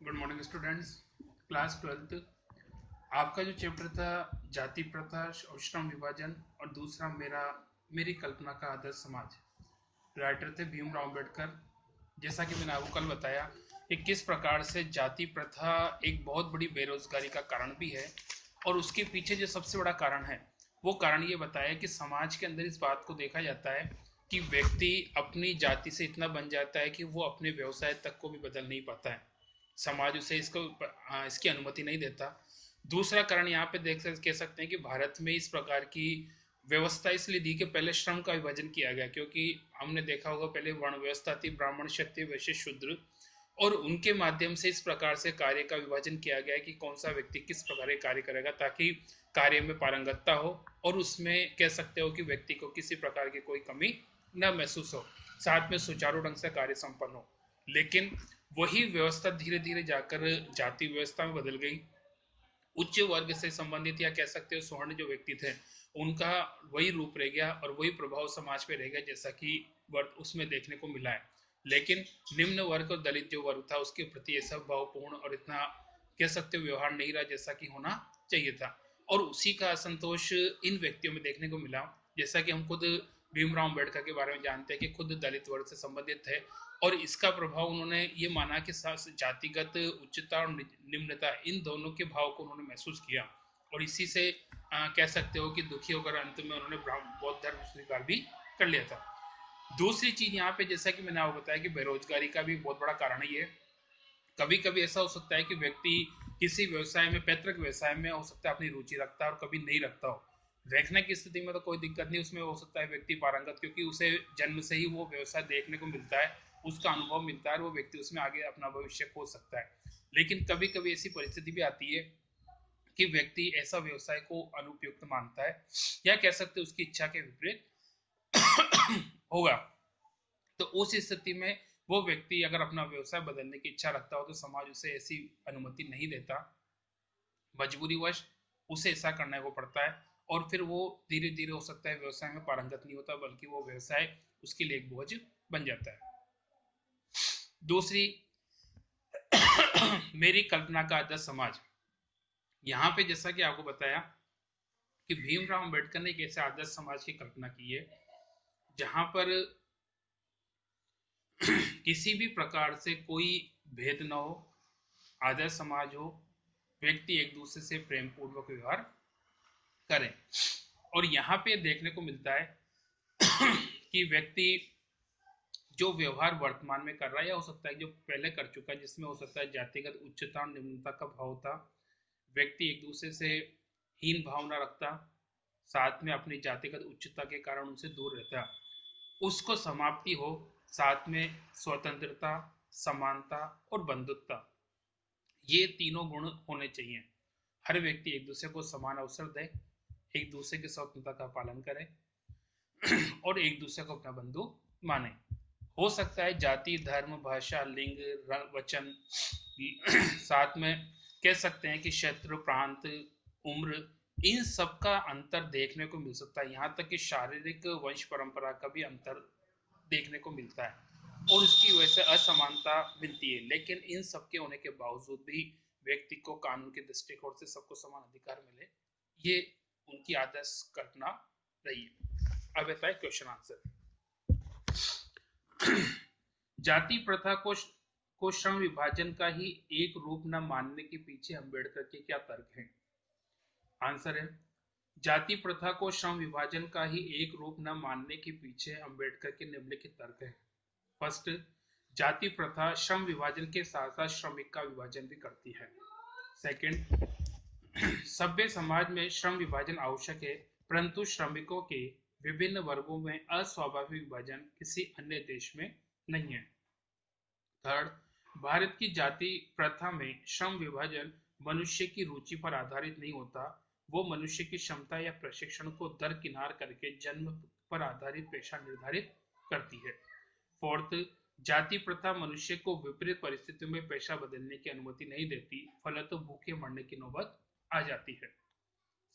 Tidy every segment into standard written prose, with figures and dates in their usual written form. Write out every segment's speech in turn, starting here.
Good morning students. Class 12th आपका जो chapter था जाति प्रथा और श्रम विभाजन और दूसरा मेरी कल्पना का आदर्श समाज। राइटर थे भीमराव अम्बेडकर। जैसा कि मैंने आपको कल बताया कि किस प्रकार से जाति प्रथा एक बहुत बड़ी बेरोजगारी का कारण भी है और उसके पीछे जो सबसे बड़ा कारण है वो कारण ये बताया कि समाज के अंदर इस बात को देखा जाता है कि व्यक्ति अपनी जाति से इतना बन जाता है कि वो अपने व्यवसाय तक को भी बदल नहीं पाता है। समाज उसे इसकी अनुमति नहीं देता। दूसरा कारण यहाँ पे कह सकते हैं कि भारत में इस प्रकार की व्यवस्था इसलिए दी कि पहले श्रम का विभाजन किया गया, क्योंकि हमने देखा होगा पहले वर्ण व्यवस्था थी, ब्राह्मण, क्षत्रिय, वैश्य, शूद्र, और उनके माध्यम से इस प्रकार से कार्य का विभाजन किया गया कि कौन सा व्यक्ति किस प्रकार के कार्य करेगा ताकि कार्य में पारंगतता हो और उसमें कह सकते हो कि व्यक्ति को किसी प्रकार की कोई कमी न महसूस हो, साथ में सुचारू ढंग से कार्य संपन्न हो। लेकिन वही व्यवस्था धीरे धीरे जाकर जाति व्यवस्था में बदल गई। उच्च वर्ग से संबंधित या कह सकते हो स्वर्ण जो व्यक्ति थे उनका वही रूप रह गया और वही प्रभाव समाज पे रह गया जैसा कि वर्ग उसमें देखने को मिला है। लेकिन निम्न वर्ग और दलित जो वर्ग था उसके प्रति ऐसा भावपूर्ण और इतना कह सकते हो व्यवहार नहीं रहा जैसा कि होना चाहिए था, और उसी का असंतोष इन व्यक्तियों में देखने को मिला। जैसा कि हम खुद भीमराव अम्बेडकर के बारे में जानते हैं कि खुद दलित वर्ग से संबंधित थे और इसका प्रभाव उन्होंने ये माना कि जातिगत उच्चता और निम्नता इन दोनों के भाव को उन्होंने महसूस किया और इसी से कह सकते हो कि दुखी होकर अंत में उन्होंने बौद्ध धर्म स्वीकार भी कर लिया था। दूसरी चीज यहाँ पे जैसा कि मैंने आपको बताया कि बेरोजगारी का भी बहुत बड़ा कारण ही है। कभी कभी ऐसा हो सकता है कि व्यक्ति किसी व्यवसाय में, पैतृक व्यवसाय में हो सकता है अपनी रुचि रखता है और कभी नहीं रखता हो। देखने की स्थिति में तो कोई दिक्कत नहीं, उसमें हो सकता है व्यक्ति पारंगत, क्योंकि उसे जन्म से ही वो व्यवसाय देखने को मिलता है, उसका अनुभव मिलता है और वो व्यक्ति उसमें आगे अपना भविष्य खोज सकता है। लेकिन कभी कभी ऐसी परिस्थिति भी आती है कि व्यक्ति ऐसा व्यवसाय को अनुपयुक्त मानता है या कह सकते हैं उसकी इच्छा के विपरीत होगा। तो उस स्थिति में वो व्यक्ति अगर अपना व्यवसाय बदलने की इच्छा रखता हो तो समाज उसे ऐसी अनुमति नहीं देता, मजबूरीवश उसे ऐसा करने को पड़ता है और फिर वो धीरे धीरे हो सकता है व्यवसाय में पारंगत नहीं होता बल्कि वो व्यवसाय उसके लिए एक बोझ बन जाता है। दूसरी मेरी कल्पना का आदर्श समाज। यहाँ पे जैसा कि आपको बताया कि भीमराव अंबेडकर ने एक ऐसे आदर्श समाज की कल्पना की है जहां पर किसी भी प्रकार से कोई भेद न हो, आदर्श समाज हो, व्यक्ति एक दूसरे से प्रेम पूर्वक व्यवहार करें। और यहाँ पे देखने को मिलता है कि व्यक्ति जो व्यवहार वर्तमान में कर रहा है या हो सकता है जो पहले कर चुका है, जिसमें हो सकता है जातिगत उच्चता और निम्नता का भाव था, व्यक्ति एक दूसरे से हीन भावना रखता, साथ में अपनी जातिगत उच्चता के कारण उनसे दूर रहता, उसको समाप्ति हो, साथ में स्वतंत्रता, समानता और बंधुत्ता, ये तीनों गुण होने चाहिए। हर व्यक्ति एक दूसरे को समान अवसर दे, एक दूसरे की स्वतंत्रता का पालन करे और एक दूसरे को अपना बंधु माने। हो सकता है जाति, धर्म, भाषा, लिंग, वचन, साथ में कह सकते हैं कि क्षेत्र, प्रांत, उम्र, इन सब का अंतर देखने को मिल सकता है। यहाँ तक कि शारीरिक वंश परंपरा का भी अंतर देखने को मिलता है और इसकी वजह से असमानता मिलती है। लेकिन इन सब के होने के बावजूद भी व्यक्ति को कानून के दृष्टिकोण से सबको समान अधिकार मिले, ये उनकी आदर्श कल्पना रही है। अब आता है क्वेश्चन आंसर। जाति प्रथा को श्रम विभाजन का ही एक रूप न मानने के पीछे अम्बेडकर के क्या तर्क हैं? आंसर है जाति प्रथा को श्रम विभाजन का ही एक रूप न मानने के पीछे अम्बेडकर के निम्नलिखित तर्क है। फर्स्ट, जाति प्रथा श्रम विभाजन के साथ साथ श्रमिक का विभाजन भी करती है। सेकंड, सभ्य समाज में श्रम विभाजन आवश्यक है, परंतु श्रमिकों के विभिन्न वर्गों में अस्वाभाविक विभाजन किसी अन्य देश में नहीं है। थर्ड, भारत की जाति प्रथा में श्रम विभाजन मनुष्य की रुचि पर आधारित नहीं होता, वो मनुष्य की क्षमता या प्रशिक्षण को दरकिनार करके जन्म पर आधारित पेशा निर्धारित करती है। फोर्थ, जाति प्रथा मनुष्य को विपरीत परिस्थितियों में पेशा बदलने की अनुमति नहीं देती, फलतः भूखे मरने की नौबत आ जाती है।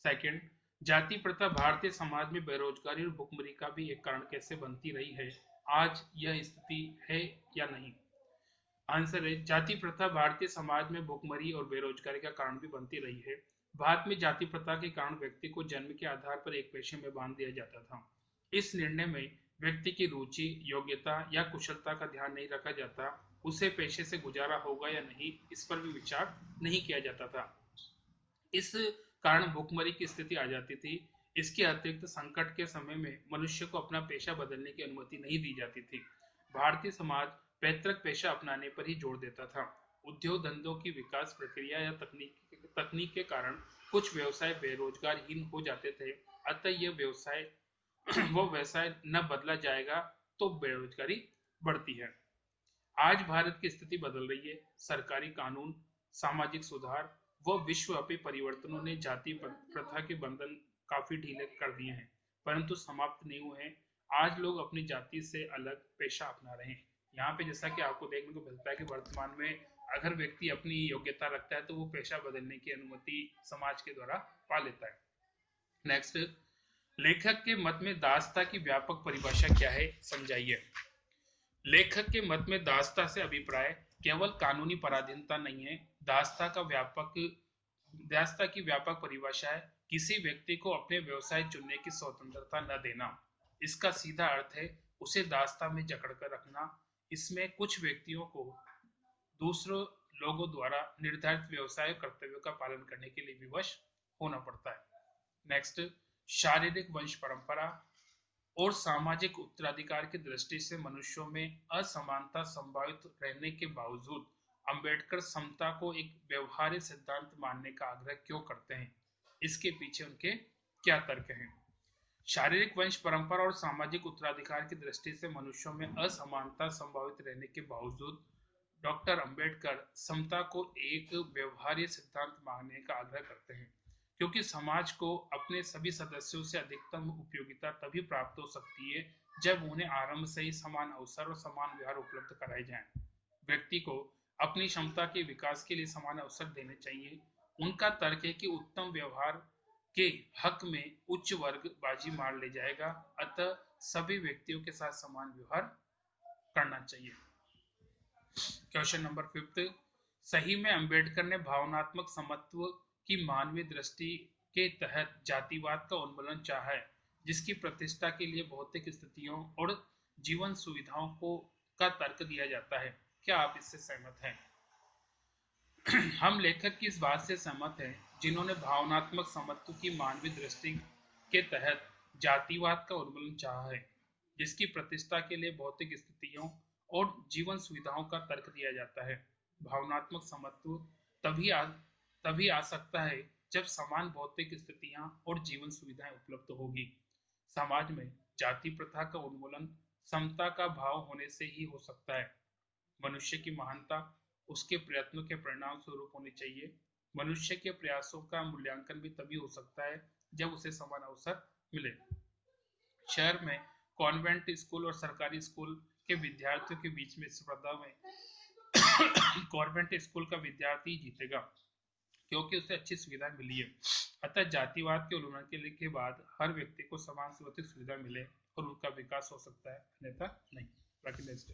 सेकंड, जाति प्रथा भारतीय समाज में बेरोजगारी और भुखमरी का भी एक कारण कैसे बनती रही है, आज यह स्थिति है या नहीं? आंसर है जाति प्रथा भारतीय समाज में भुखमरी और बेरोजगारी का कारण भी बनती रही है। भारत में जाति प्रथा के कारण व्यक्ति को जन्म के आधार पर एक पेशे में बांध दिया जाता था। इस निर्णय में व्यक्ति की रुचि, योग्यता या कुशलता का ध्यान नहीं रखा जाता। उसे पेशे से गुजारा होगा या नहीं, इस पर भी विचार नहीं किया जाता था। इस कारण भुखमरी की स्थिति आ जाती थी। इसके अतिरिक्त संकट के समय में मनुष्य को अपना पेशा बदलने की अनुमति नहीं दी जाती थी। भारतीय समाज पैतृक पेशा अपनाने पर ही जोर देता था। उद्योग धंधों की विकास प्रक्रिया या तकनीक के कारण कुछ व्यवसाय बेरोजगारहीन हो जाते थे। अतः यह व्यवसाय वो व्यवसाय न बदला जाएगा तो बेरोजगारी बढ़ती है। आज भारत की स्थिति बदल रही है। सरकारी कानून, सामाजिक सुधार व विश्वव्यापी परिवर्तनों ने जाति प्रथा के बंधन काफी ढीले कर दिए हैं, परंतु समाप्त नहीं हुए हैं। आज लोग अपनी जाति से अलग पेशा अपना रहे हैं। यहाँ पे जैसा कि आपको देखने को मिलता है कि वर्तमान में अगर व्यक्ति अपनी योग्यता रखता है तो वो पेशा बदलने की अनुमति समाज के द्वारा पा लेता है। नेक्स्ट, लेखक के मत में दासता की व्यापक परिभाषा क्या है, समझाइए। लेखक के मत में दासता से अभिप्राय केवल कानूनी पराधीनता नहीं है। दासता की व्यापक परिभाषा है किसी व्यक्ति को अपने व्यवसाय चुनने की स्वतंत्रता न देना। इसका सीधा अर्थ है उसे दासता में जकड़ कर रखना। इसमें कुछ व्यक्तियों को दूसरों लोगों द्वारा निर्धारित व्यवसाय कर्तव्यों का पालन करने के लिए विवश होना पड़ता है। नेक्स्ट, शारीरिक वंश परंपरा और सामाजिक उत्तराधिकार की दृष्टि से मनुष्यों में असमानता संभावित रहने के बावजूद अंबेडकर समता को एक व्यवहार्य सिद्धांत मानने का आग्रह क्यों करते हैं, इसके पीछे उनके क्या तर्क हैं। शारीरिक वंश परंपरा और सामाजिक उत्तराधिकार की दृष्टि से मनुष्यों में असमानता संभावित रहने के बावजूद डॉक्टर अंबेडकर समता को एक व्यवहार्य सिद्धांत मानने का आग्रह करते हैं, क्योंकि समाज को अपने सभी सदस्यों से अधिकतम उपयोगिता तभी प्राप्त हो सकती है जब उन्हें आरंभ से ही समान अवसर और समान व्यवहार उपलब्ध कराए जाएं। व्यक्ति को अपनी क्षमता के विकास के लिए समान अवसर देने चाहिए। उनका तर्क है कि उत्तम व्यवहार के हक में उच्च वर्ग बाजी मार ले जाएगा, अतः सभी व्यक्तियों के साथ समान व्यवहार करना चाहिए। क्वेश्चन नंबर फिफ्थ, सही में अंबेडकर ने भावनात्मक समत्व की मानवीय दृष्टि के तहत जातिवाद का उन्मूलन चाहा है, जिसकी प्रतिष्ठा के लिए भौतिक स्थितियों और जीवन सुविधाओं को का तर्क दिया जाता है। क्या आप इससे सहमत हैं? हम लेखक की इस बात से सहमत हैं जिन्होंने भावनात्मक समत्व की मानवीय दृष्टि के तहत जातिवाद का उन्मूलन चाहा है, जिसकी प्रतिष्ठा के लिए भौतिक स्थितियों और जीवन सुविधाओं का तर्क दिया जाता है। भावनात्मक समत्व तभी आ तभी आ सकता है जब समान भौतिक स्थितियां और जीवन सुविधाएं उपलब्ध होगी। समाज में जाति प्रथा का उन्मूलन समता का भाव होने से ही हो सकता है। मनुष्य की महानता उसके प्रयत्नों के परिणाम स्वरूप होनी चाहिए। मनुष्य के प्रयासों का मूल्यांकन भी तभी हो सकता है जब उसे समान अवसर मिले। शहर में कॉन्वेंट स्कूल और सरकारी स्कूल के विद्यार्थियों के बीच में स्पर्धा में कॉन्वेंट स्कूल का विद्यार्थी जीतेगा, क्योंकि उसे अच्छी सुविधा मिली है। अतः जातिवाद के उल्लंघन के बाद हर व्यक्ति को समान भौतिक सुविधा मिले और उनका विकास हो सकता है, अन्यथा नहीं। बाकी नेक्स्ट